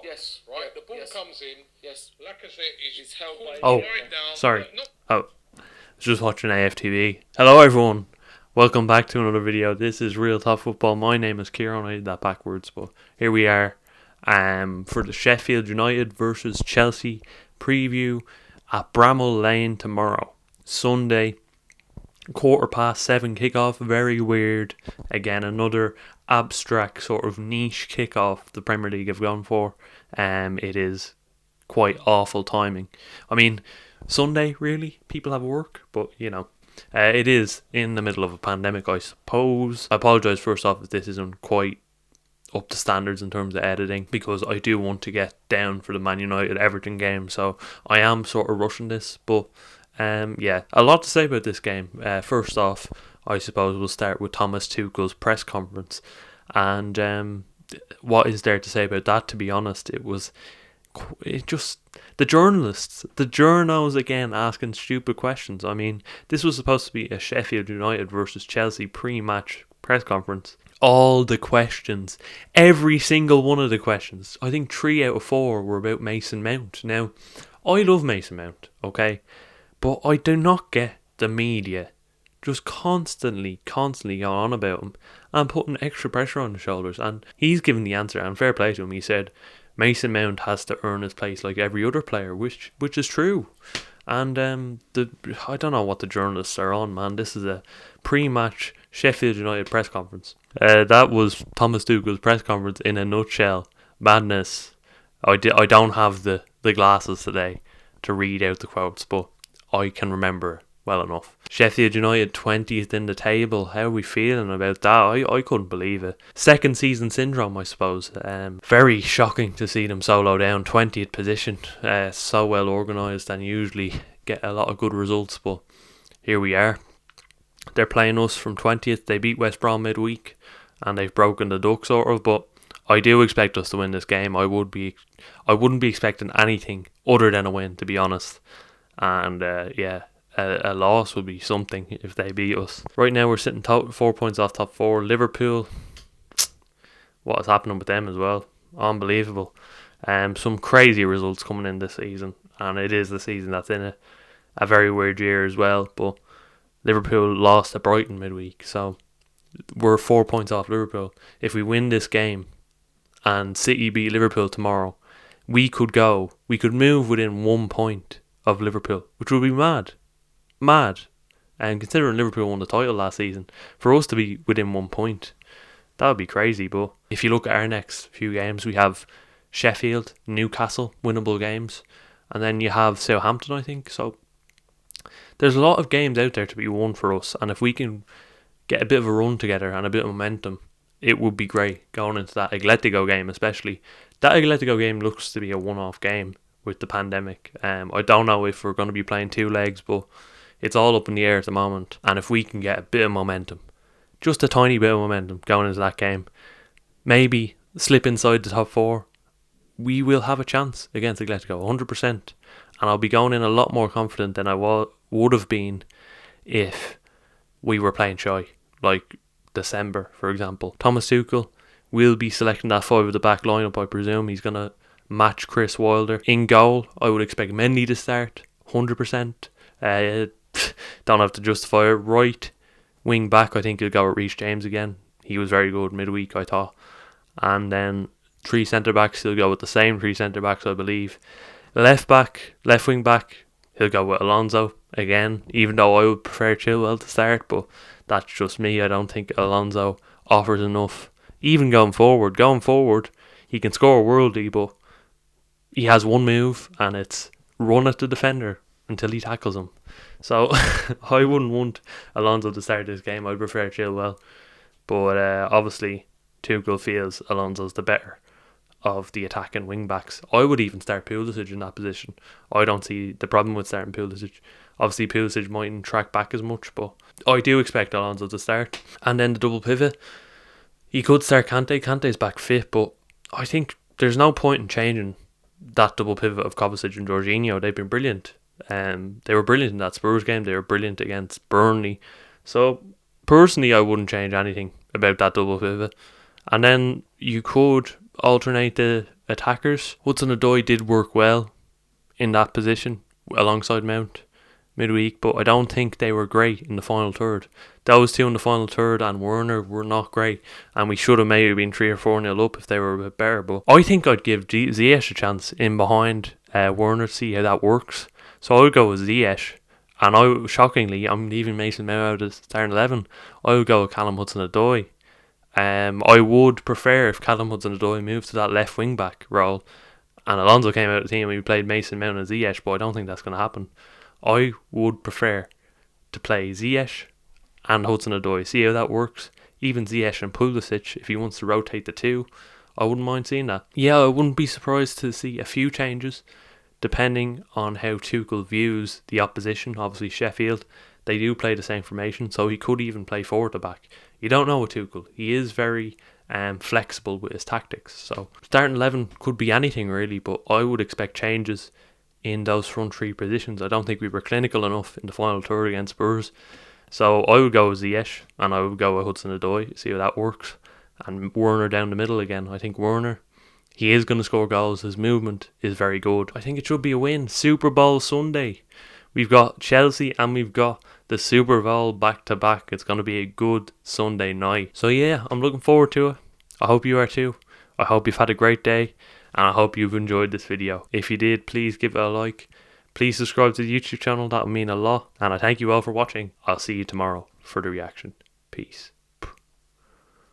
Yes. Right, Yeah, the ball yes. comes in. Yes. Lacazette is held by right down. Sorry. Not Oh, I was just watching AFTV. Hello, everyone. Welcome back to another video. This is Real Talk Football. My name is Kieran. I did that backwards, but here we are. For the Sheffield United versus Chelsea preview at Bramall Lane tomorrow, Sunday, 7:15 kickoff. Very weird. Again, another abstract sort of niche kickoff the Premier League have gone for. It is quite awful timing. I mean, Sunday, really? People have work, but it is in the middle of a pandemic, I suppose. I apologise first off if this isn't quite up to standards in terms of editing, because I do want to get down for the Man United Everton game, so I am sort of rushing this. But a lot to say about this game. First off, I suppose we'll start with Thomas Tuchel's press conference, and what is there to say about that? To be honest, it just the journos again asking stupid questions. I mean, this was supposed to be a Sheffield United versus Chelsea pre-match press conference. All the questions, every single one of the questions, I think 3 out of 4 were about Mason Mount. Now, I love Mason Mount, okay, but I do not get the media just constantly going on about him and putting extra pressure on his shoulders. And he's given the answer, and fair play to him. He said Mason Mount has to earn his place like every other player, which is true. And I don't know what the journalists are on, man. This is a pre-match Sheffield United press conference. That was Thomas Tuchel's press conference in a nutshell. Madness. I don't have the glasses today to read out the quotes, but I can remember well enough. Sheffield United 20th in the table. How are we feeling about that? I couldn't believe it. Second season syndrome, I suppose. Very shocking to see them solo down 20th position. So well organised and usually get a lot of good results, but here we are. They're playing us from 20th. They beat West Brom midweek and they've broken the duck sort of, but I do expect us to win this game. I wouldn't be expecting anything other than a win, to be honest. And a loss would be something if they beat us. Right now we're sitting 4 points off top 4. Liverpool, what is happening with them as well? Unbelievable. Some crazy results coming in this season, and it is the season that's in a very weird year as well. But Liverpool lost to Brighton midweek, so we're 4 points off Liverpool. If we win this game and City beat Liverpool tomorrow, we could move within 1 point of Liverpool, which would be mad. And considering Liverpool won the title last season, for us to be within 1 point, that would be crazy. But if you look at our next few games, we have Sheffield, Newcastle, winnable games, and then you have Southampton, I think. So there's a lot of games out there to be won for us, and if we can get a bit of a run together and a bit of momentum, it would be great going into that Atletico game, especially. That Atletico game looks to be a one-off game with the pandemic. I don't know if we're going to be playing 2 legs, but it's all up in the air at the moment. And if we can get a bit of momentum, just a tiny bit of momentum going into that game, maybe slip inside the top 4, we will have a chance against Atletico, 100%. And I'll be going in a lot more confident than I would have been if we were playing shy, like December, for example. Thomas Tuchel will be selecting that 5 at the back lineup, I presume. He's going to match Chris Wilder. In goal, I would expect Mendy to start, 100%. Don't have to justify it. Right wing back, I think he'll go with Reece James again. He was very good midweek, I thought. And then 3 centre backs, he'll go with the same 3 centre backs, I believe. Left wing back, he'll go with Alonso again, even though I would prefer Chilwell to start, but that's just me. I don't think Alonso offers enough. Even going forward, he can score worldly, but he has one move, and it's run at the defender until he tackles him. So I wouldn't want Alonso to start this game. I'd prefer Chilwell, but obviously Tuchel feels Alonso's the better of the attacking wing backs. I would even start Pulisic in that position. I don't see the problem with starting Pulisic. Obviously Pulisic mightn't track back as much, but I do expect Alonso to start. And then the double pivot, he could start Kante. Kante's back fit, but I think there's no point in changing that double pivot of Kovacic and Jorginho. They've been brilliant. They were brilliant in that Spurs game. They were brilliant against Burnley. So personally, I wouldn't change anything about that double pivot. And then you could alternate the attackers. Hudson-Odoi did work well in that position alongside Mount midweek, but I don't think they were great in the final third. Those two in the final third and Werner were not great, and we should have maybe been 3 or 4-0 up if they were a bit better. But I think I'd give Ziyech a chance in behind Werner to see how that works. So I would go with Ziyech, and shockingly, I'm leaving Mason Mount out of the starting 11. I would go with Callum Hudson-Odoi. I would prefer if Callum Hudson-Odoi moved to that left wing back role and Alonso came out of the team and we played Mason Mount and Ziyech, but I don't think that's going to happen. I would prefer to play Ziyech and Hudson-Odoi, see how that works. Even Ziyech and Pulisic, if he wants to rotate the two, I wouldn't mind seeing that. Yeah, I wouldn't be surprised to see a few changes depending on how Tuchel views the opposition. Obviously Sheffield, they do play the same formation, so he could even play forward to back. You don't know with Tuchel. He is very flexible with his tactics. So starting 11 could be anything really, but I would expect changes in those front three positions. I don't think we were clinical enough in the final third against Spurs. So I would go with Ziyech and I would go with Hudson-Odoi, see how that works. And Werner down the middle again. I think Werner, he is going to score goals. His movement is very good. I think it should be a win. Super Bowl Sunday. We've got Chelsea and we've got the Super Bowl back to back. It's going to be a good Sunday night. So yeah, I'm looking forward to it. I hope you are too. I hope you've had a great day and I hope you've enjoyed this video. If you did, please give it a like. Please subscribe to the YouTube channel. That would mean a lot. And I thank you all for watching. I'll see you tomorrow for the reaction. Peace.